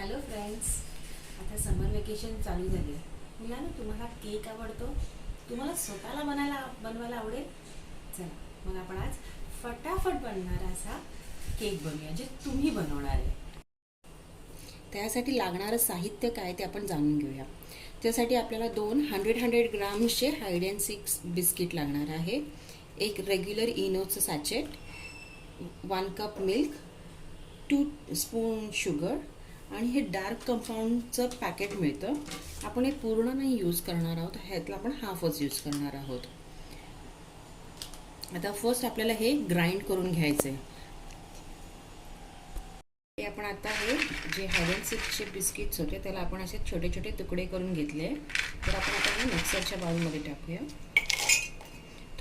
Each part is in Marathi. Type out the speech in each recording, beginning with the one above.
हॅलो फ्रेंड्स, आता समर वेकेशन चालू झाली. मुलांनो, तुम्हाला केक आवडतो? तुम्हाला स्वतःला बनवायला आवडेल? चला मग आपण आज फटाफट बनणारा असा केक बनवूया, जे तुम्ही बनवणार आहे. त्यासाठी लागणारं साहित्य काय ते आपण जाणून घेऊया. त्यासाठी आपल्याला 100 ग्राम्सचे हाईड अँड सीक बिस्किट लागणार आहे, एक रेग्युलर इनोचं sachet, 1 cup milk, 2 spoon sugar आणि हे डार्क कंपाऊंडचं पॅकेट मिळतं. आपण हे पूर्ण नाही यूज करणार आहोत, ह्यातला आपण हाफच यूज करणार आहोत. आता फर्स्ट आपल्याला हे ग्राइंड करून घ्यायचं आहे. हे आपण आता हे जे हाईड अँड सीकचे बिस्किट्स होते त्याला आपण असे छोटे छोटे तुकडे करून घेतले. तर आपण आता हे मिक्सरच्या बाउलमध्ये टाकूया.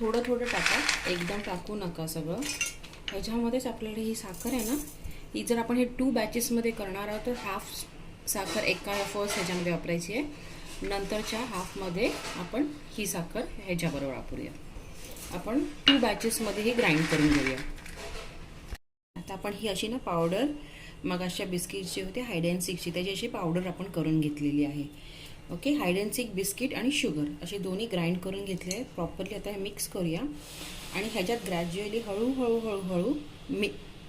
थोडं थोडं टाका, एकदम टाकू नका सगळं. ह्याच्यामध्येच आपल्याला ही साखर आहे ना, ही जर आपण हे 2 बॅचेसमध्ये करणार आहोत तर हाफ साखर एका फर्स्ट ह्याच्यामध्ये वापरायची आहे, नंतरच्या हाफमध्ये आपण ही साखर ह्याच्याबरोबर वापरूया. आपण 2 बॅचेसमध्ये हे ग्राइंड करून घेऊया. आता आपण ही अशी ना पावडर, मग अशा बिस्किटची होते हाईड अँड सीकची, त्याची अशी पावडर आपण करून घेतलेली आहे. Okay, hide and seek biscuit आणि शुगर असे दोन्ही ग्राइंड करून घेतले आहेत प्रॉपरली. आता हे मिक्स करूया आणि ह्याच्यात ग्रॅज्युअली हळूहळू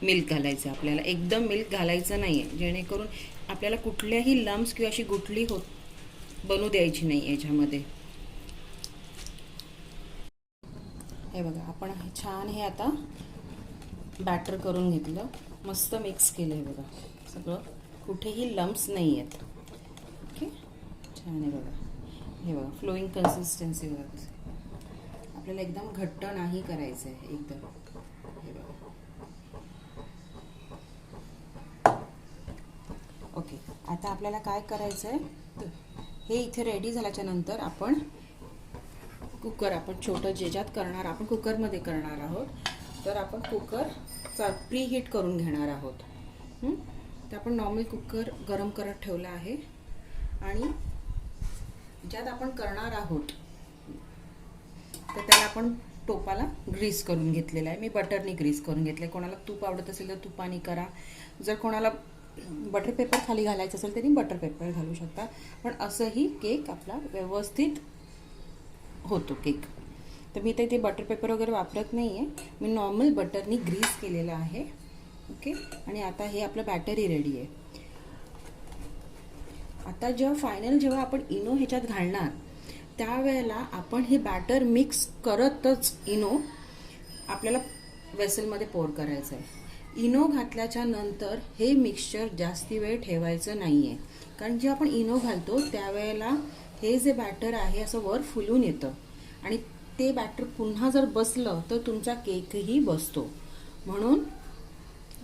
मिल्क घालायचं. आपल्याला एकदम मिल्क घालायचं नाही आहे, जेणेकरून आपल्याला कुठल्याही लम्स किंवा अशी गुठली बनू द्यायची नाही याच्यामध्ये. हे बघा, आपण छान हे आता बॅटर करून घेतलं, मस्त मिक्स केलं आहे बघा. सगळं कुठेही लम्स नाही आहेत. ओके, छान आहे बघा. हे बघा फ्लोईंग कन्सिस्टन्सी बघा. आपल्याला एकदम घट्ट नाही करायचं आहे एकदम. हे बघा. ओके, आता आपल्याला काय करायचं आहे, हे इथे रेडी झाल्याच्या नंतर आपण कुकर, आपण छोटं ज्याच्यात करणार, आपण कुकरमध्ये करणार आहोत, तर आपण कुकरचा प्री हीट करून घेणार आहोत. तर आपण नॉर्मल कुकर गरम करत ठेवला आहे आणि ज्यात आपण करणार आहोत तर त्याला आपण टोपाला ग्रीस करून घेतलेला आहे. मी बटरनी ग्रीस करून घेतलं आहे. कोणाला तूप आवडत असेल तर तुपानी करा. जर कोणाला बटर पेपर खाली घालायचं असेल तरी बटर पेपर घालू शकता, पण असंही केक आपला व्यवस्थित होतो केक. तर मी ते बटर पेपर वगैरे वापरत नाही आहे, मी नॉर्मल बटरनी ग्रीस केलेलं आहे. ओके, आणि आता हे आपलं बॅटरी रेडी आहे. आता जेव्हा आपण इनो ह्याच्यात घालणार त्यावेळेला आपण हे बॅटर मिक्स करतच इनो आपल्याला वेसलमध्ये पोर करायचं आहे. इनो घातल्याच्या नंतर हे मिक्सचर जास्ती वेळ ठेवायचं नाही आहे, कारण जे आपण इनो घालतो त्यावेळेला हे जे बॅटर आहे असं वर फुलून येतं आणि ते बॅटर पुन्हा जर बसलं तर तुमचा केकही बसतो. म्हणून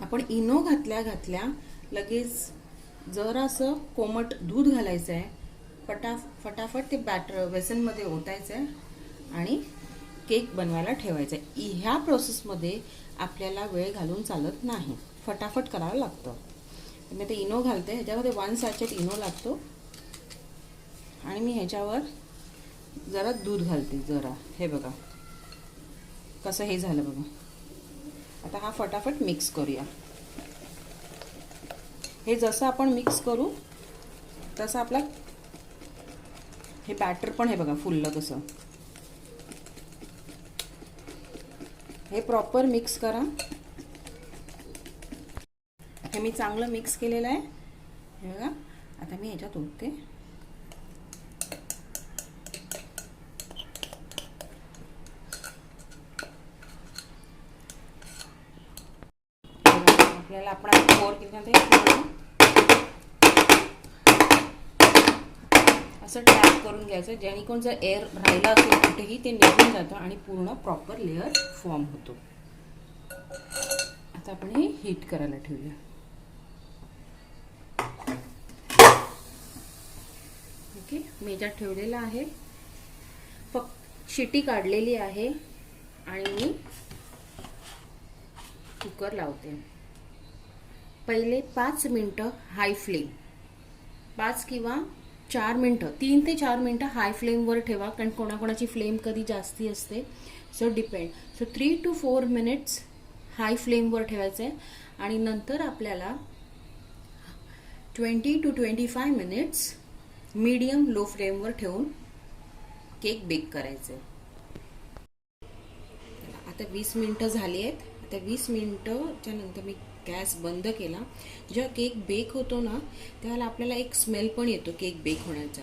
आपण इनो घातल्या लगेच जरासं कोमट दूध घालायचं आहे, फटाफट ते बॅटर वेसनमध्ये ओतायचं आहे आणि केक बनवायला ठेवायचं आहे. ह्या प्रोसेसमध्ये आपल्याला वेळ घालून चालत नाही, फटाफट करावं लागतं. मी ते इनो घालते, ह्याच्यामध्ये 1 सॅचेट इनो लागतो आणि मी ह्याच्यावर जरा दूध घालते जरा. हे बघा कसं हे झालं बघा. आता हा फटाफट मिक्स करूया. हे जसं आपण मिक्स करू तसं आपला हे बॅटर पण हे बघा फुललं कसं. हे प्रॉपर मिक्स करा. हे मी चांगलं मिक्स केलेलं आहे. हे बघा, आता मी ह्याच्यात ओतते. आपल्याला आपण पोर केल्यानंतर असं टॅप करून घ्यायचं, जेणेकरून जर एअर राहिला असेल कुठेही ते निघून जातं आणि पूर्ण प्रॉपर लेअर फॉर्म होतो. आता आपण हे हीट करायला ठेवूया. ओके, मी याच्यात ठेवलेलं आहे, फक्त शिटी काढलेली आहे आणि मी कुकर लावते. पहिले 5 मिनटं हाय फ्लेम, 5 किंवा 4 मिनटं, 3 ते 4 मिनटं हाय फ्लेमवर ठेवा, कारण कोणाकोणाची फ्लेम कधी जास्ती असते, so depend. So 3 to 4 minutes high फ्लेमवर ठेवायचं आहे आणि नंतर आपल्याला 20 to 25 मिनिट्स मीडियम लो फ्लेमवर ठेवून केक बेक करायचे. आता 20 मिनटं झाली आहेत. आता 20 मिनटंच्या नंतर मी गॅस बंद केला. जेव्हा केक बेक होतो ना त्यावेळेला आपल्याला एक स्मेल पण येतो केक बेक होण्याचा.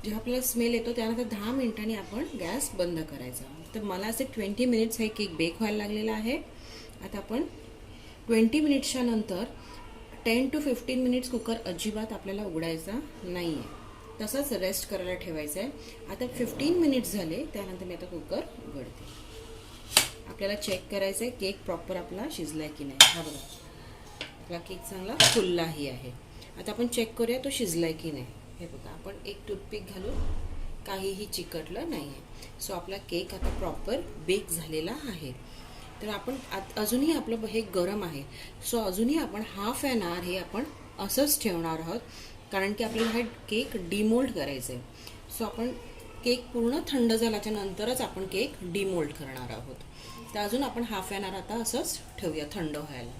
जेव्हा आपल्याला स्मेल येतो त्यानंतर 10 मिनिटांनी आपण गॅस बंद करायचा. तर मला असे 20 मिनिट्स हे केक बेक व्हायला लागलेला आहे. आता आपण 20 मिनिट्सच्या नंतर 10 to 15 मिनिट्स कुकर अजिबात आपल्याला उघडायचा नाही आहे, तसंच रेस्ट करायला ठेवायचं आहे. आता 15 मिनिट्स झाले, त्यानंतर मी आता कुकर उघडते. आपल्याला चेक करायचं आहे केक प्रॉपर आपला शिजला आहे की नाही. हा बघा, आपला केक चांगला फुललाही आहे. आता आपण चेक करूया तो शिजला आहे की नाही. हे बघा, आपण एक टूथपिक घालून काहीही चिकटलं नाही आहे. सो आपला केक आता प्रॉपर बेक झालेला आहे. तर आपण अजूनही आपलं हे गरम आहे, सो अजूनही आपण हाफ ॲन आवर हे आपण असंच ठेवणार आहोत, कारण की आपल्याला हा केक डिमोल्ड करायचं आहे. सो आपण केक पूर्ण थंड झाल्याच्या नंतरच आपण केक डिमोल्ड करणार आहोत. तर अजून आपण हाफ ॲन आवर आता असंच ठेवूया थंड व्हायला.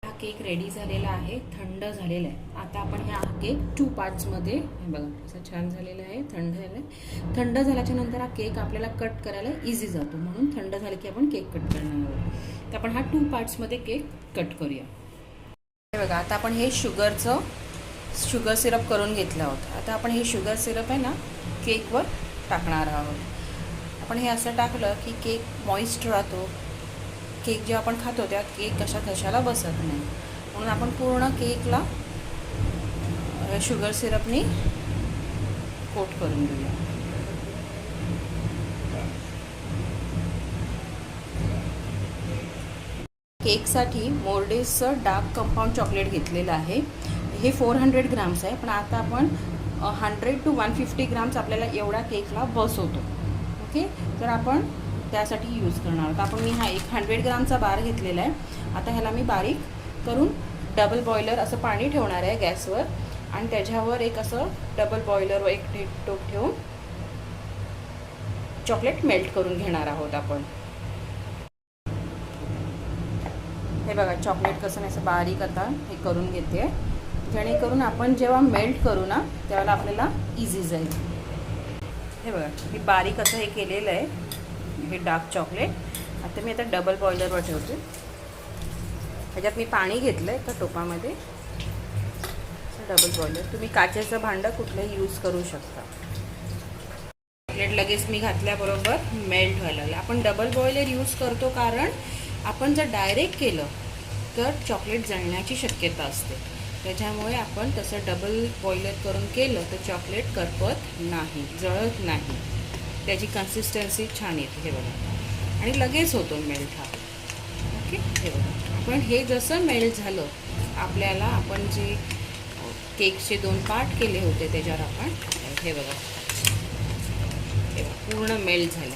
हा केक रेडी झालेला आहे, थंड झालेला आहे. आता आपण हा केक 2 पार्ट्समध्ये बघा असं छान झालेला आहे, थंड झालं आहे. थंड झाल्याच्या नंतर हा केक आपल्याला कट करायला इझी जातो, म्हणून थंड झालं की आपण केक कट करणार आहोत. तर आपण हा 2 पार्ट्समध्ये केक कट करूया. हे बघा, आता आपण हे शुगर सिरप करून घेतलं आहोत. आता आपण हे शुगर सिरप आहे ना केकवर टाकणार आहोत. आपण हे असं टाकलं की केक मॉइस्ट राहतो. केक जे आपण खातो त्या केक कशाला बसत नाही, म्हणून आपण पूर्ण केकला शुगर सिरपनी कोट करून घेऊया. केकसाठी मोर्डेसचं डार्क कंपाऊंड चॉकलेट घेतलेलं आहे. हे 400 ग्राम्स आहे, पण आता आपण 100 to 150 ग्राम्स आपल्याला एवढा केकला बसवतो. ओके, तर आपण त्यासाठी यूज करणार आहोत. आपण मी हा 100 ग्रामचा बार घेतलेला आहे. आता ह्याला मी बारीक करून डबल बॉयलर असं पाणी ठेवणार आहे गॅसवर, आणि त्याच्यावर एक असं डबल बॉयलर एक टोप ठेवून चॉकलेट मेल्ट करून घेणार आहोत आपण. हे बघा, चॉकलेट कसं नाही असं बारीक आता हे करून घेते, जेणेकरून आपण जेव्हा मेल्ट करू ना त्यावेळेला आपल्याला इझी जाईल. हे बघा, मी बारीक असं हे केलेलं आहे हे डार्क चॉकलेट. आता मी आता डबल बॉयलरवर ठेवते. ह्याच्यात मी पाणी घेतलं आहे त्या टोपामध्ये. डबल बॉयलर, तुम्ही काचेचं भांडं कुठलंही यूज करू शकता. चॉकलेट लगेच मी घातल्याबरोबर मेल्ट व्हायला लागलं. आपण डबल बॉयलर यूज करतो कारण आपण जर डायरेक्ट केलं तर चॉकलेट जळण्याची शक्यता असते. त्याच्यामुळे आपण तसं डबल बॉयलर करून केलं तर चॉकलेट करपत नाही, जळत नाही, त्याची कन्सिस्टन्सी छान येते. हे बघा, आणि लगेच होतो मेल्ट हा. ओके, हे बघा, आपण हे जसं मेल्ट झालं आपल्याला आपण जे केकचे 2 पार्ट केले होते त्याच्यावर आपण हे बघा पूर्ण मेल्ट झाले.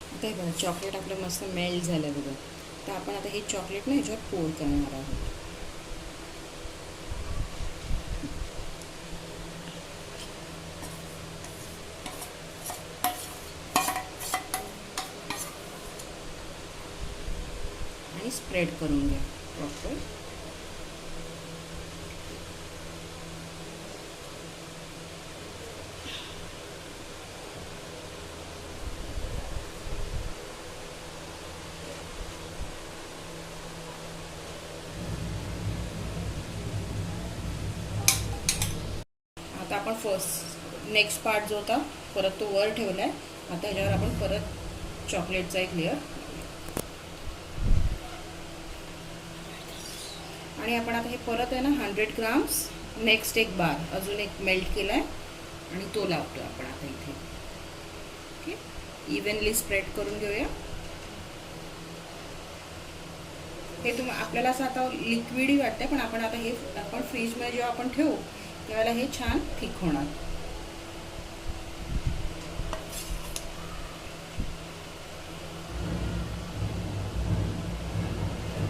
आता हे बघा, चॉकलेट आपलं मस्त मेल्ट झालं बघा. तर आपण आता हे चॉकलेट ना ह्याच्यावर पोर करणार आहोत. आणि स्प्रेड करून घ्या प्रॉपर. आता आपण नेक्स्ट पार्ट जो होता परत तो वर ठेवला आहे. आता ह्याच्यावर आपण परत चॉकलेटचा एक लेअर, आणि आपण आता हे परत आहे ना 100 ग्राम्स नेक्स्ट एक बार अजून एक मेल्ट केला आहे आणि तो लावतो आपण आता इथे. ओके, इव्हनली स्प्रेड करून घेऊया. हे आपल्याला असं आता लिक्विडी वाटतं, पण आपण आता हे आपण फ्रीजमध्ये जेव्हा आपण ठेवू त्यावेळेला हे छान थिक होणार.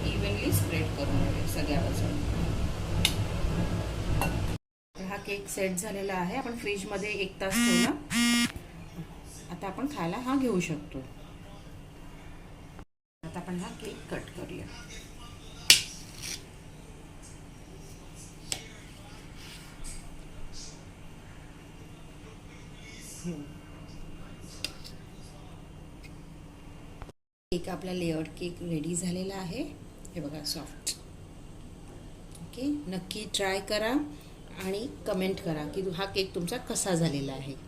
इव्हनली स्प्रेड करून घेऊया सगळ्या बाजूने. हा केक सेट झालेला आहे. आपण फ्रीजमध्ये 1 तास ठेवला. आता आपण खायला हा घेऊ शकतो. आता आपण हा केक कट करूया. केक आपला लेअर्ड केक रेडी झालेला आहे. हे बघा सॉफ्ट. ओके, नक्की ट्राय करा आणि कमेंट करा की हा केक तुमचा कसा झालेला आहे.